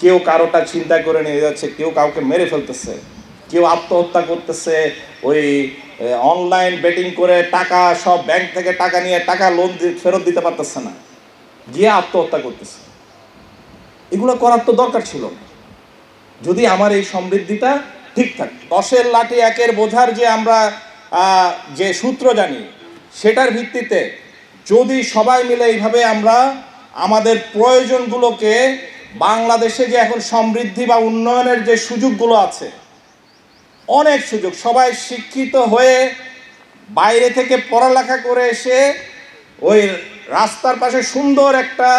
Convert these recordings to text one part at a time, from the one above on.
কেউ কারোটা চিন্তা করে নিয়ে যাচ্ছে, কেউ কাউকে মেরে ফেলতেছে, কেউ আত্মহত্যা করতেছে, ওই অনলাইন বেটিং করে টাকা সব ব্যাংক থেকে টাকা নিয়ে টাকা লোন ফেরত দিতে পারতেছে না, গিয়ে আত্মহত্যা করতেছে। এগুলো করার তো দরকার ছিল না যদি আমার এই সমৃদ্ধিটা ঠিক থাকে। 10-এর লাঠি 1-এর বোঝার যে আমরা যে সূত্র জানি, সেটার ভিত্তিতে যদি সবাই মিলে এইভাবে আমরা আমাদের প্রয়োজনগুলোকে, বাংলাদেশে যে এখন সমৃদ্ধি বা উন্নয়নের যে সুযোগগুলো আছে, অনেক সুযোগ, সবাই শিক্ষিত হয়ে বাইরে থেকে পড়ালেখা করে এসে ওই রাস্তার পাশে সুন্দর একটা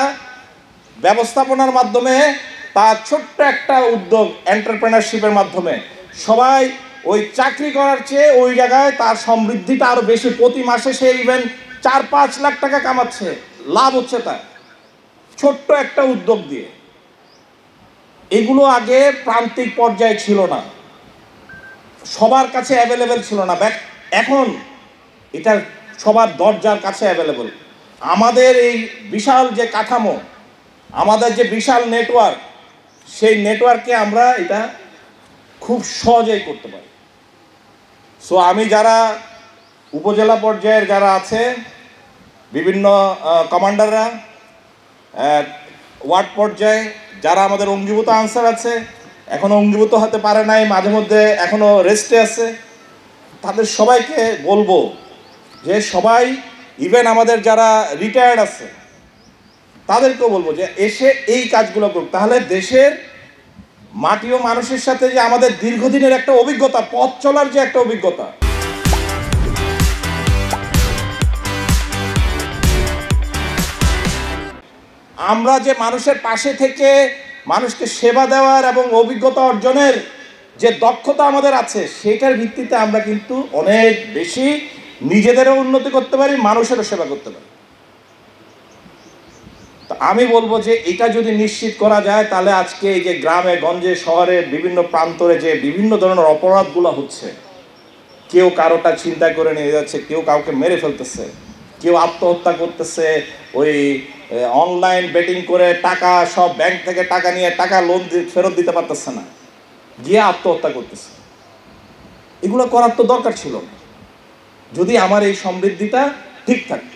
ব্যবস্থাপনার মাধ্যমে, তার ছোট্ট একটা উদ্যোগ এন্টারপ্রেনারশিপের মাধ্যমে সবাই ওই চাকরি করার চেয়ে ওই জায়গায় তার সমৃদ্ধিটা আরও বেশি, প্রতি মাসে সে ইভেন 4-5 লাখ টাকা কামাচ্ছে, লাভ হচ্ছে তার ছোট্ট একটা উদ্যোগ দিয়ে। এগুলো আগে প্রান্তিক পর্যায়ে ছিল না, সবার কাছে অ্যাভেলেবেল ছিল না, এখন এটা সবার দরজার কাছে অ্যাভেলেবেল। আমাদের এই বিশাল যে কাঠামো, আমাদের যে বিশাল নেটওয়ার্ক, সেই নেটওয়ার্কে আমরা এটা খুব সহজেই করতে পারি। সো আমি যারা উপজেলা পর্যায়ের যারা আছে, বিভিন্ন কমান্ডাররা, ওয়ার্ড পর্যায়ে যারা আমাদের অঙ্গীভূত আনসার আছে, এখনও অঙ্গীভূত হতে পারে নাই, মাঝে মধ্যে এখনও রেস্টে আছে, তাদের সবাইকে বলবো যে সবাই, ইভেন আমাদের যারা রিটায়ার্ড আছে তাদেরকেও বলবো যে এসে এই কাজগুলো করুক। তাহলে দেশের মাটি ও মানুষের সাথে যে আমাদের দীর্ঘদিনের একটা অভিজ্ঞতা, পথ চলার যে একটা অভিজ্ঞতা, আমরা যে মানুষের পাশে থেকে মানুষকে সেবা দেওয়ার এবং অভিজ্ঞতা অর্জনের যে দক্ষতা আমাদের আছে, সেটার ভিত্তিতে আমরা কিন্তু অনেক বেশি নিজেদেরও উন্নতি করতে পারি, মানুষেরও সেবা করতে পারি। তো আমি বলবো যে এটা যদি নিশ্চিত করা যায়, তাহলে আজকে এই যে গ্রামে গঞ্জে শহরে বিভিন্ন প্রান্তরে যে বিভিন্ন ধরনের অপরাধগুলো হচ্ছে, কেউ কারোটা চিন্তা করে নিয়ে যাচ্ছে, কেউ কাউকে মেরে ফেলতেছে, কেউ আত্মহত্যা করতেছে, ওই অনলাইন বেটিং করে টাকা সব ব্যাংক থেকে টাকা নিয়ে টাকা লোন ফেরত দিতে পারতেছে না, গিয়ে আত্মহত্যা করতেছে। এগুলো করার তো দরকার ছিল না যদি আমার এই সমৃদ্ধিটা ঠিক থাকে।